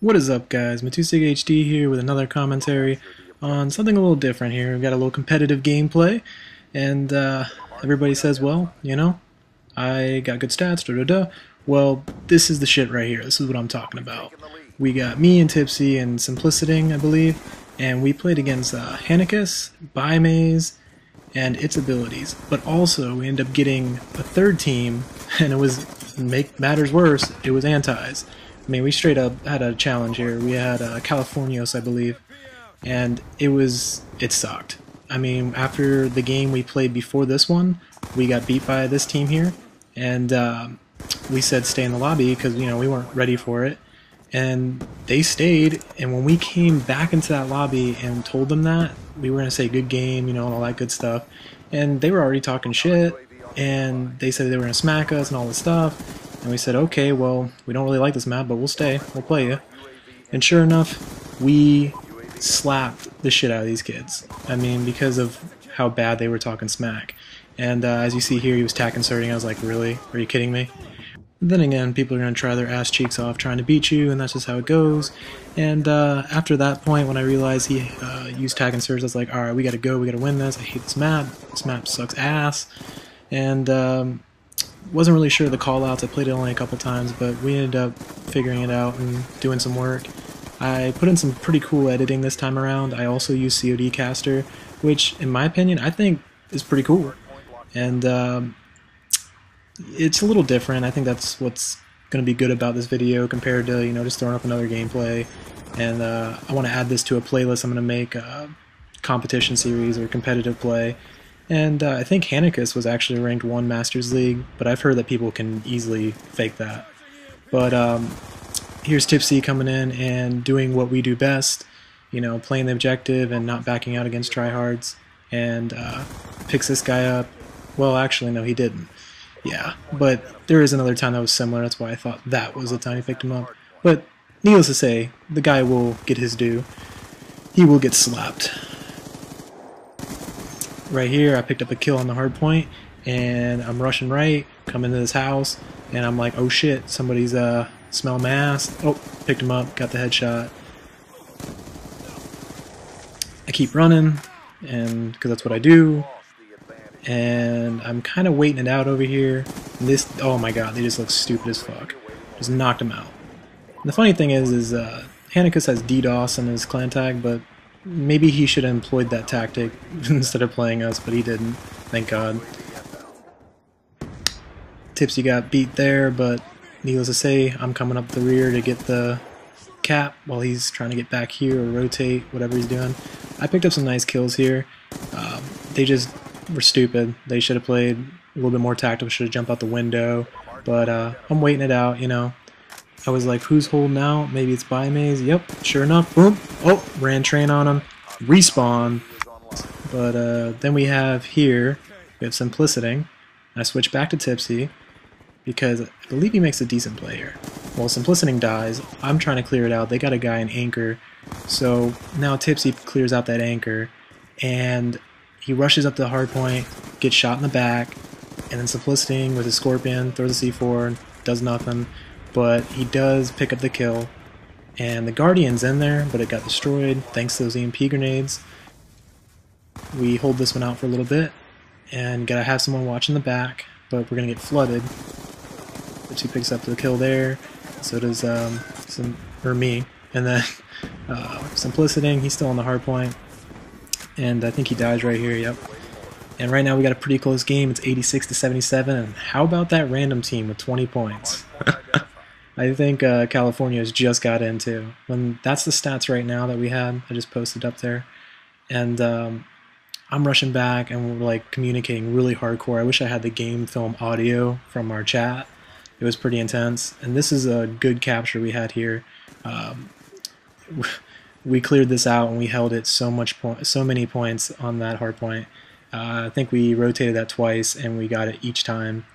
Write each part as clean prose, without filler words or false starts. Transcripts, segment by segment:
What is up, guys? Matusig HD here with another commentary on something a little different here. We've got a little competitive gameplay, and everybody says, well, you know, I got good stats, da-da-da. Well, this is the shit right here. This is what I'm talking about. We got me and Tipsy and Simpliciting, I believe, and we played against Hannikus, Bymaze, and its abilities. But also, we ended up getting a third team, and it was, make matters worse, it was Antis. I mean, we straight up had a challenge here. We had Californios, I believe, and it sucked. I mean, after the game we played before this one, we got beat by this team here, and we said stay in the lobby because, you know, we weren't ready for it. And they stayed, and when we came back into that lobby and told them that, we were going to say good game, you know, and all that good stuff, and they were already talking shit, and they said they were going to smack us and all this stuff. And we said, okay, well, we don't really like this map, but we'll stay. We'll play you. And sure enough, we slapped the shit out of these kids. I mean, because of how bad they were talking smack. And as you see here, he was tack inserting. I was like, really? Are you kidding me? And then again, people are going to try their ass cheeks off trying to beat you, and that's just how it goes. And after that point, when I realized he used tack inserts, I was like, alright, we gotta go, we gotta win this. I hate this map. This map sucks ass. And wasn't really sure of the callouts. I played it only a couple times, but we ended up figuring it out and doing some work. I put in some pretty cool editing this time around. I also used COD Caster, which, in my opinion, I think is pretty cool. And it's a little different. I think that's what's going to be good about this video compared to, you know, just throwing up another gameplay. And I want to add this to a playlist I'm going to make, competition series or competitive play. And I think Hannikus was actually ranked 1 Masters League, but I've heard that people can easily fake that. But here's Tipsy coming in and doing what we do best, you know, playing the objective and not backing out against tryhards, and picks this guy up. Well, actually, no, he didn't. Yeah, but there is another time that was similar, that's why I thought that was the time he picked him up. But needless to say, the guy will get his due. He will get slapped. Right here, I picked up a kill on the hardpoint, and I'm rushing right, come into this house, and I'm like, oh shit, somebody's smell mass. Oh, picked him up, got the headshot. I keep running, and because that's what I do, and I'm kind of waiting it out over here. And this, oh my god, they just look stupid as fuck. Just knocked him out. And the funny thing is Hannikus has DDoS in his clan tag, but maybe he should have employed that tactic instead of playing us, but he didn't. Thank God. Tipsy got beat there, but needless to say, I'm coming up the rear to get the cap while he's trying to get back here or rotate, whatever he's doing. I picked up some nice kills here. They just were stupid. They should have played a little bit more tactical, should have jumped out the window, but I'm waiting it out, you know. I was like, who's holding out? Maybe it's Bymaze. Yep, sure enough, boom. Oh, ran train on him. Respawn. But then we have here, we have Simpliciting. I switch back to Tipsy because I believe he makes a decent play here. Well, Simpliciting dies. I'm trying to clear it out. They got a guy in anchor. So now Tipsy clears out that anchor, and he rushes up to the hardpoint, gets shot in the back, and then Simpliciting with his Scorpion throws a C4, does nothing. But he does pick up the kill, and the Guardian's in there, but it got destroyed thanks to those EMP grenades. We hold this one out for a little bit, and gotta have someone watching the back, but we're gonna get flooded. Tipsy picks up the kill there, so does me, and then Simpliciting, he's still on the hard point, and I think he dies right here, yep. And right now we got a pretty close game, it's 86 to 77, and how about that random team with 20 points? I think California's just got into. When that's the stats right now that we had. I just posted up there, and I'm rushing back, and we're like communicating really hardcore. I wish I had the game film audio from our chat. It was pretty intense, and this is a good capture we had here. We cleared this out, and we held it so many points on that hard point. I think we rotated that twice, and we got it each time.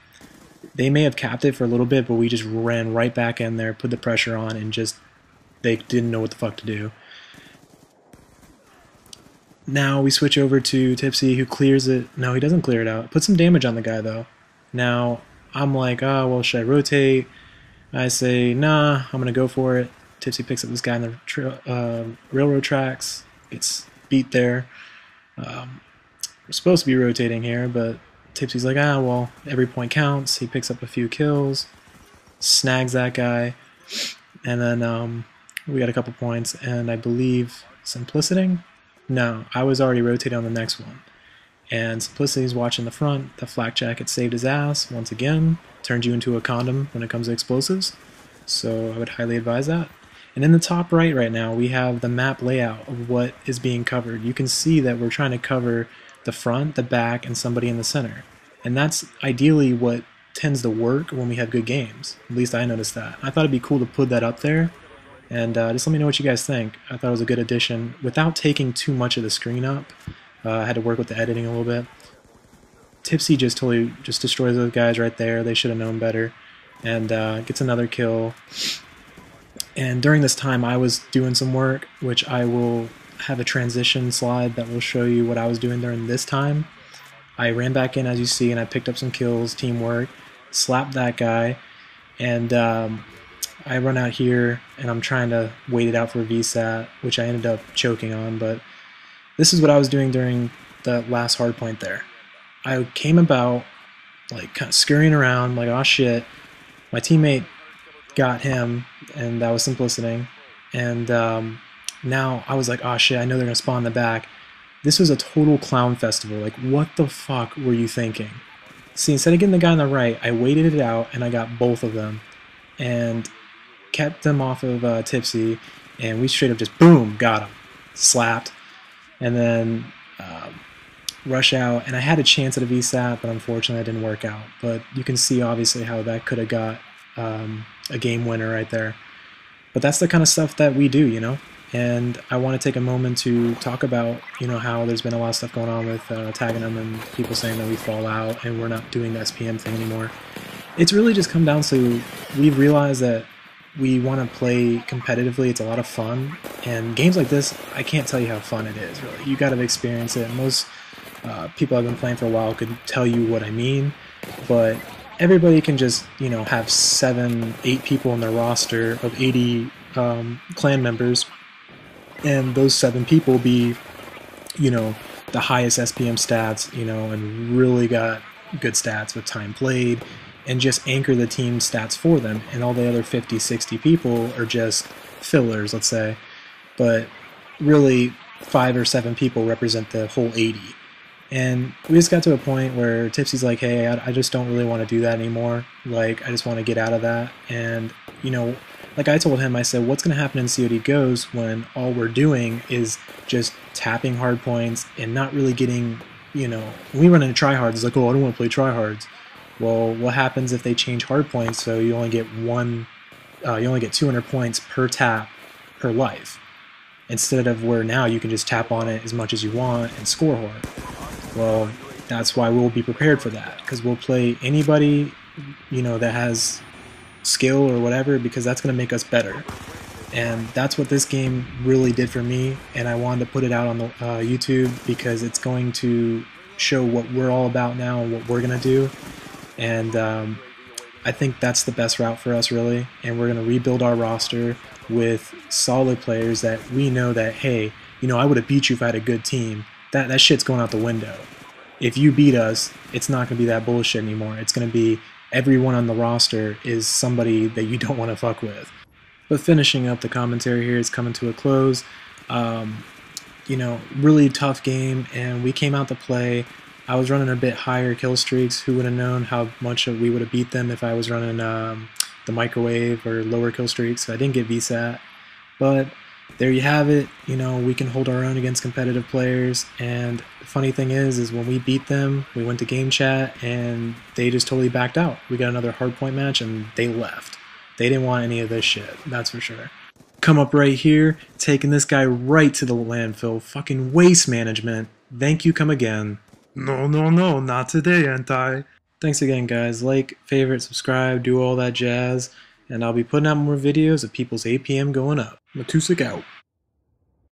They may have capped it for a little bit, but we just ran right back in there, put the pressure on, and just, they didn't know what the fuck to do. Now we switch over to Tipsy, who clears it. No, he doesn't clear it out. Put some damage on the guy, though. Now, I'm like, oh, well, should I rotate? I say, nah, I'm going to go for it. Tipsy picks up this guy in the railroad tracks, gets beat there. We're supposed to be rotating here, but Tipsy's like, ah, well, every point counts. He picks up a few kills, snags that guy, and then we got a couple points, and I believe Simplicity? No, I was already rotating on the next one. And Simplicity's watching the front. The flak jacket saved his ass, once again. Turns you into a condom when it comes to explosives. So I would highly advise that. And in the top right now, we have the map layout of what is being covered. You can see that we're trying to cover the front, the back, and somebody in the center. And that's ideally what tends to work when we have good games. At least I noticed that. I thought it'd be cool to put that up there. And just let me know what you guys think. I thought it was a good addition without taking too much of the screen up. I had to work with the editing a little bit. Tipsy just totally destroys those guys right there. They should have known better. And gets another kill. And during this time I was doing some work, which I will have a transition slide that will show you what I was doing during this time. I ran back in, as you see, and I picked up some kills, teamwork, slapped that guy, and I run out here and I'm trying to wait it out for a VSAT, which I ended up choking on, but this is what I was doing during the last hardpoint there. I came about, like, kind of scurrying around, like, oh shit, my teammate got him, and that was Simplicity, and now I was like, oh shit, I know they're going to spawn in the back. This was a total clown festival. Like, what the fuck were you thinking? See, instead of getting the guy on the right, I waited it out, and I got both of them, and kept them off of Tipsy, and we straight up just, boom, got him. Slapped. And then rush out, and I had a chance at a VSAT, but unfortunately it didn't work out. But you can see, obviously, how that could have got a game winner right there. But that's the kind of stuff that we do, you know? And I want to take a moment to talk about, you know, how there's been a lot of stuff going on with tagging them and people saying that we fall out and we're not doing the SPM thing anymore. It's really just come down to, we've realized that we want to play competitively. It's a lot of fun, and games like this, I can't tell you how fun it is, really. You got to experience it. Most people I've been playing for a while could tell you what I mean, but everybody can just, you know, have 7, 8 people in their roster of 80 clan members, and those 7 people be, you know, the highest SPM stats, you know, and really got good stats with time played, and just anchor the team stats for them, and all the other 50, 60 people are just fillers, let's say, but really 5 or 7 people represent the whole 80. And we just got to a point where Tipsy's like, hey, I just don't really want to do that anymore. Like, I just want to get out of that. And, you know, like I told him, I said, what's going to happen in COD Goes when all we're doing is just tapping hard points and not really getting, you know, when we run into tryhards, it's like, oh, I don't want to play tryhards. Well, what happens if they change hard points so you only get you only get 200 points per tap per life, instead of where now you can just tap on it as much as you want and score hard. Well, that's why we'll be prepared for that, because we'll play anybody, you know, that has skill or whatever, because that's going to make us better. And that's what this game really did for me, and I wanted to put it out on the YouTube because it's going to show what we're all about now and what we're going to do. And I think that's the best route for us, really, and we're going to rebuild our roster with solid players that we know that, hey, you know, I would have beat you if I had a good team. That shit's going out the window. If you beat us, it's not going to be that bullshit anymore. It's going to be everyone on the roster is somebody that you don't want to fuck with. But finishing up the commentary here is coming to a close. You know, really tough game, and we came out to play. I was running a bit higher kill streaks. Who would have known how much we would have beat them if I was running the microwave or lower kill streaks. I didn't get VSAT, but there you have it. You know, we can hold our own against competitive players, and the funny thing is when we beat them, we went to game chat and they just totally backed out. We got another hardpoint match and they left. They didn't want any of this shit, that's for sure. Come up right here, taking this guy right to the landfill. Fucking waste management. Thank you, come again. No, not today, anti. Thanks again, guys. Like, favorite, subscribe, do all that jazz, and I'll be putting out more videos of people's APM going up. Matusik out.